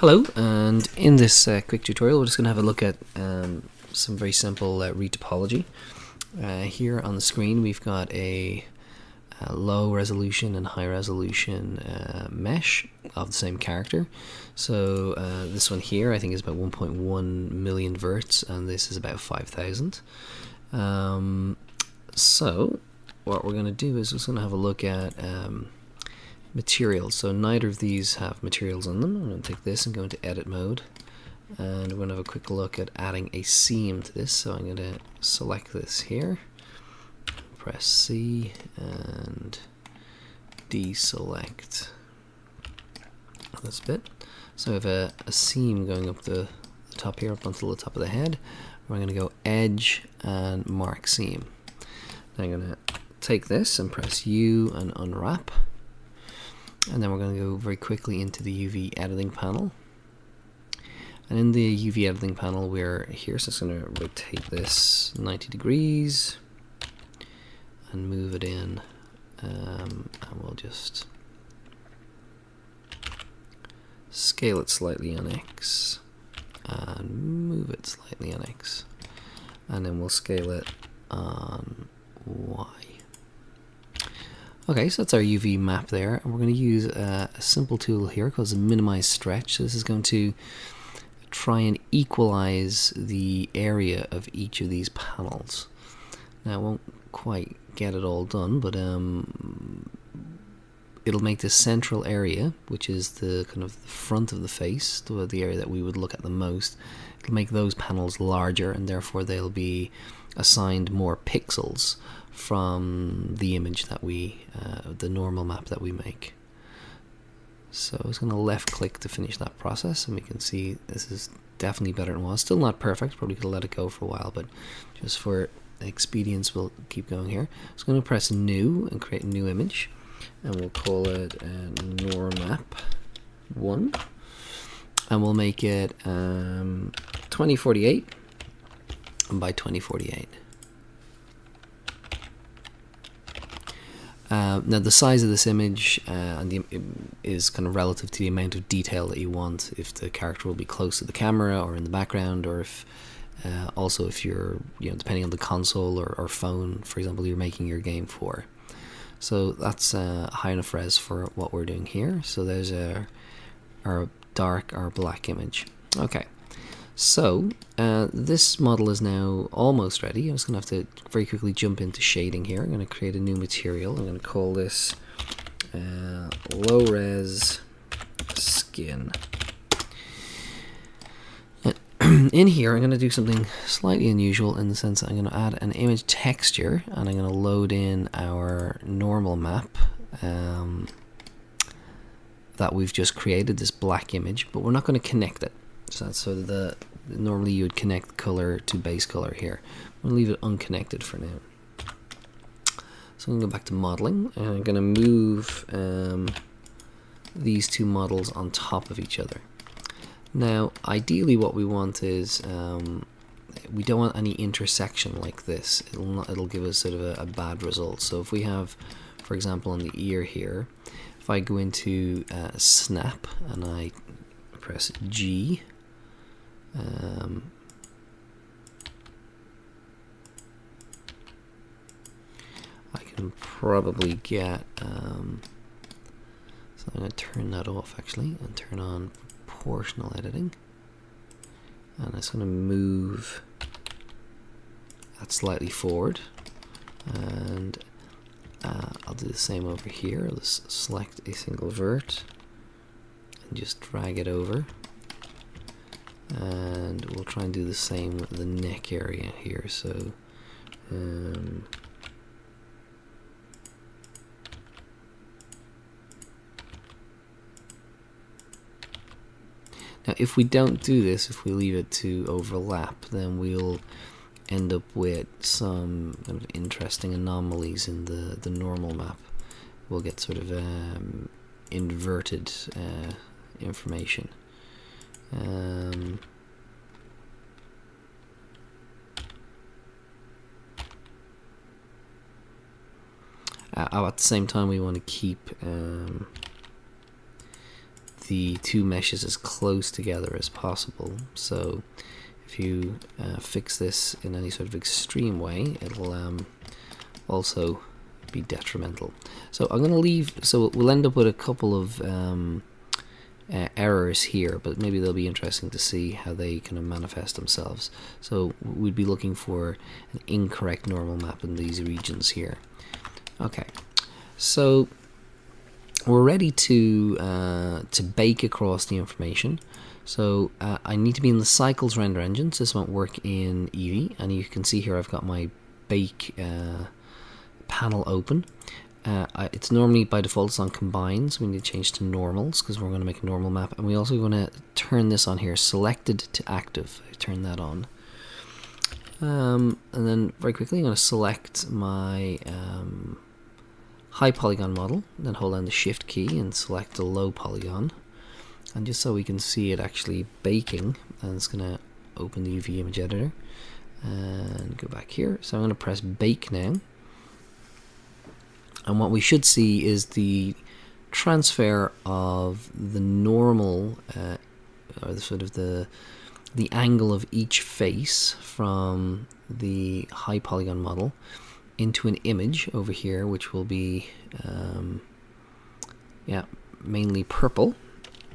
Hello, and in this quick tutorial we're just going to have a look at some very simple retopology. Here on the screen we've got a low resolution and high resolution mesh of the same character. So this one here I think is about 1.1 million verts, and this is about 5,000. So what we're going to do is we're going to have a look at materials. So neither of these have materials on them. I'm going to take this and go into edit mode, and we're going to have a quick look at adding a seam to this. So I'm going to select this here, press C and deselect this bit. So we have a seam going up the top here, up until the top of the head. We're going to go edge and mark seam. Now I'm going to take this and press U and unwrap. And then we're going to go very quickly into the UV editing panel. And in the UV editing panel we're here, so it's going to rotate this 90 degrees and move it in, and we'll just scale it slightly on X and move it slightly on X, and then we'll scale it on Y. Okay, so that's our UV map there, and we're going to use a simple tool here called the minimize stretch. So this is going to try and equalize the area of each of these panels. Now, I won't quite get it all done, but it'll make the central area, which is the kind of the front of the face, the area that we would look at the most, it'll make those panels larger, and therefore they'll be assigned more pixels from the image that we, the normal map that we make. So I was going to left click to finish that process, and we can see this is definitely better than it was. Still not perfect, probably could have let it go for a while, but just for expedience we'll keep going here. So I'm going to press new and create a new image, and we'll call it normap1, and we'll make it 2048 by 2048. Now the size of this image is kind of relative to the amount of detail that you want, if the character will be close to the camera or in the background, or if also if you're, depending on the console or phone, for example, you're making your game for. So that's high enough res for what we're doing here. So there's our black image. Okay. So this model is now almost ready. I'm just going to have to very quickly jump into shading here. I'm going to create a new material. I'm going to call this low res skin. In here I'm going to do something slightly unusual, in the sense that I'm going to add an image texture, and I'm going to load in our normal map that we've just created, this black image, but we're not going to connect it. So normally you would connect color to base color here. I'm going to leave it unconnected for now. So I'm going to go back to modeling, and I'm going to move these two models on top of each other. Now ideally what we want is, we don't want any intersection like this. It'll give us sort of a bad result. So if we have, for example, on the ear here, if I go into snap and I press G, I can probably get, so I'm going to turn that off actually and turn on proportional editing, and I'm just going to move that slightly forward, and I'll do the same over here. Let's select a single vert and just drag it over, and we'll try and do the same with the neck area here. So now if we don't do this, if we leave it to overlap, then we'll end up with some kind of interesting anomalies in the normal map. We'll get sort of inverted information. At the same time we want to keep the two meshes as close together as possible. So if you fix this in any sort of extreme way, it'll also be detrimental. So I'm going to leave, so we'll end up with a couple of errors here, but maybe they'll be interesting to see how they kind of manifest themselves. So we'd be looking for an incorrect normal map in these regions here. Okay, so we're ready to bake across the information. So I need to be in the Cycles render engine, so this won't work in Eevee, and you can see here I've got my bake panel open. It's normally by default it's on combined, so we need to change to normals because we're going to make a normal map, and we also going to turn this on here, selected to active. I turn that on, and then very quickly I'm going to select my high polygon model, then hold down the shift key and select the low polygon, and just so we can see it actually baking, and it's going to open the UV image editor and go back here. So I'm going to press bake now. And what we should see is the transfer of the normal, or the sort of the angle of each face from the high polygon model into an image over here, which will be, mainly purple.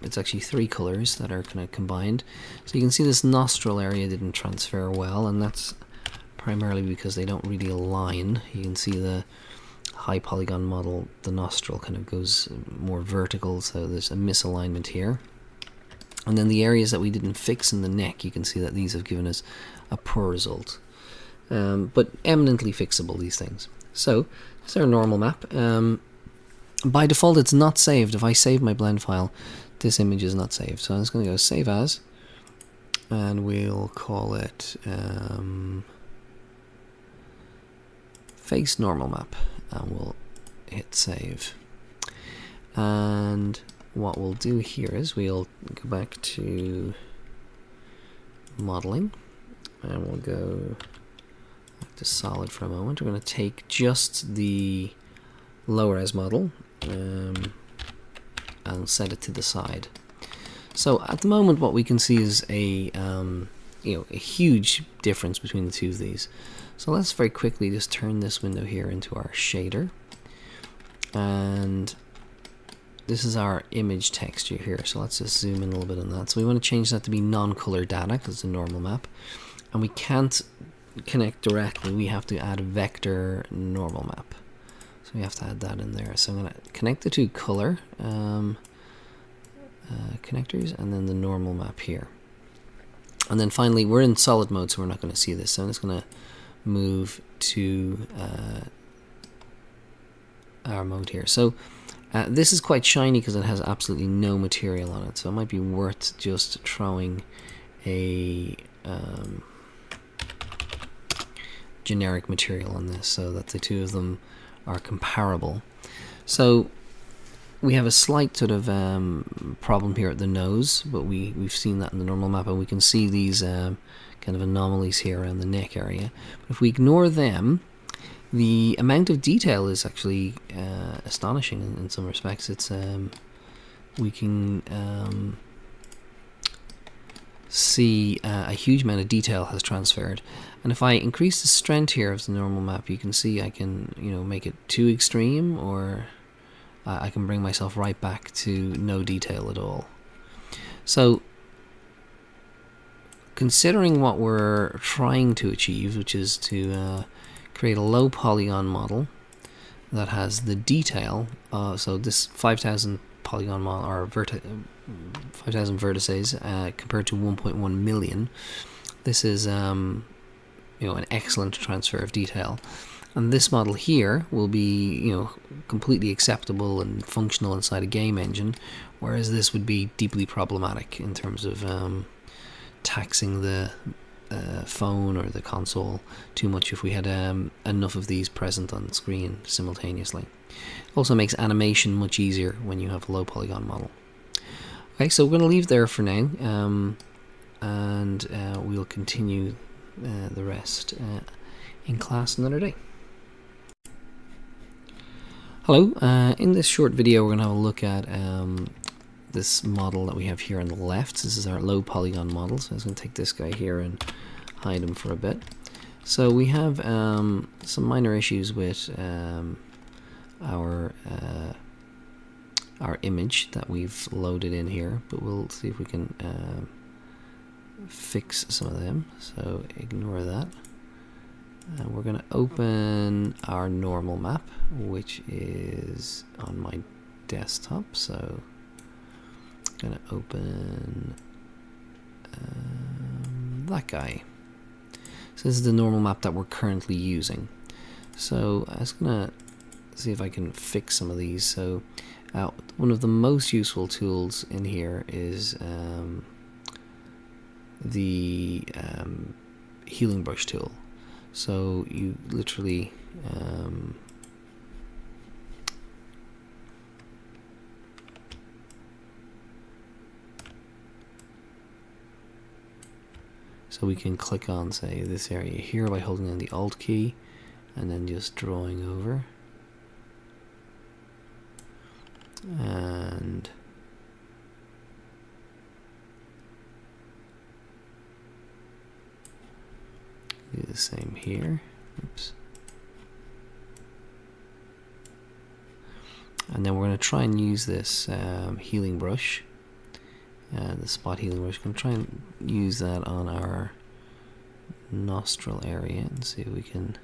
It's actually 3 colors that are kind of combined. So you can see this nostril area didn't transfer well, and that's primarily because they don't really align. You can see the high polygon model, the nostril kind of goes more vertical, so there's a misalignment here. And then the areas that we didn't fix in the neck, you can see that these have given us a poor result. But eminently fixable, these things. So, this is our normal map. By default, it's not saved. If I save my blend file, this image is not saved. So I'm just going to go save as, and we'll call it face normal map, and we'll hit save. And what we'll do here is we'll go back to modeling, and we'll go back to solid for a moment. We're going to take just the low res model and set it to the side. So at the moment what we can see is a huge difference between the two of these. So let's very quickly just turn this window here into our shader, and this is our image texture here. So let's just zoom in a little bit on that. So we want to change that to be non-color data because it's a normal map, and we can't connect directly. We have to add a vector normal map, so we have to add that in there. So I'm going to connect the two color connectors and then the normal map here. And then finally, we're in solid mode, so we're not going to see this. So I'm just going to move to our mode here. So this is quite shiny because it has absolutely no material on it. So it might be worth just throwing a generic material on this so that the two of them are comparable. So we have a slight sort of problem here at the nose, but we've seen that in the normal map, and we can see these kind of anomalies here around the neck area. But if we ignore them, the amount of detail is actually astonishing in some respects. It's we can see a huge amount of detail has transferred. And if I increase the strength here of the normal map, you can see I can make it too extreme, or I can bring myself right back to no detail at all. So considering what we're trying to achieve, which is to create a low polygon model that has the detail, so this 5,000 polygon model, or 5,000 vertices compared to 1.1 million, this is an excellent transfer of detail. And this model here will be, completely acceptable and functional inside a game engine, whereas this would be deeply problematic in terms of taxing the phone or the console too much if we had enough of these present on screen simultaneously. It also makes animation much easier when you have a low polygon model. Okay, so we're going to leave there for now, and we'll continue the rest in class another day. Hello, in this short video we're going to have a look at this model that we have here on the left. This is our low polygon model, so I was going to take this guy here and hide him for a bit. So we have some minor issues with our image that we've loaded in here, but we'll see if we can fix some of them. So ignore that. And we're going to open our normal map, which is on my desktop. So I'm going to open that guy. So this is the normal map that we're currently using. So I was going to see if I can fix some of these. So one of the most useful tools in here is the healing brush tool. So you literally so we can click on, say, this area here by holding down the Alt key and then just drawing over. And do the same here. Oops. And then we're going to try and use this healing brush, the spot healing brush. I'm going to try and use that on our nostril area and see if we can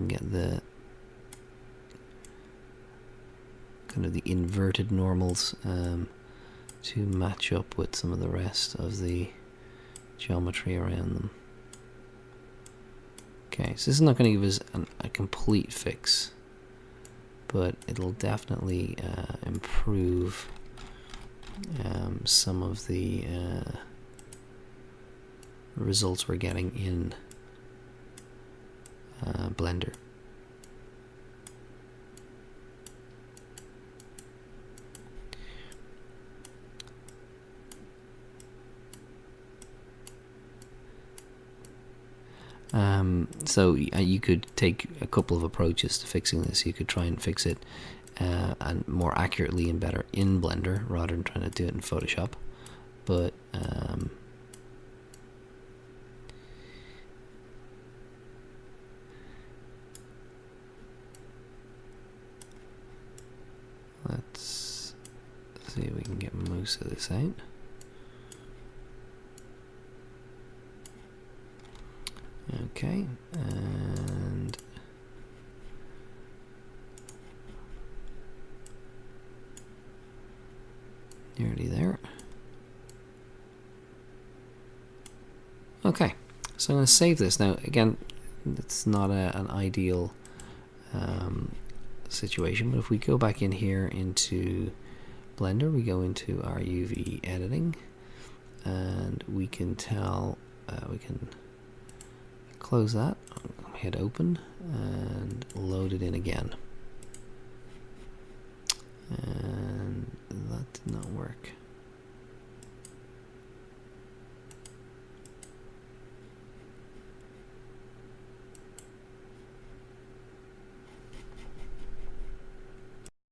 get the kind of the inverted normals to match up with some of the rest of the geometry around them. Okay, so this is not going to give us a complete fix, but it'll definitely improve some of the results we're getting in Blender. So you could take a couple of approaches to fixing this. You could try and fix it and more accurately and better in Blender rather than trying to do it in Photoshop. But let's see if we can get most of this out. Okay, and nearly there. Okay, so I'm going to save this. Now, again, it's not an ideal situation, but if we go back in here into Blender, we go into our UV editing, and we can tell, we can close that, hit open, and load it in again. And that did not work.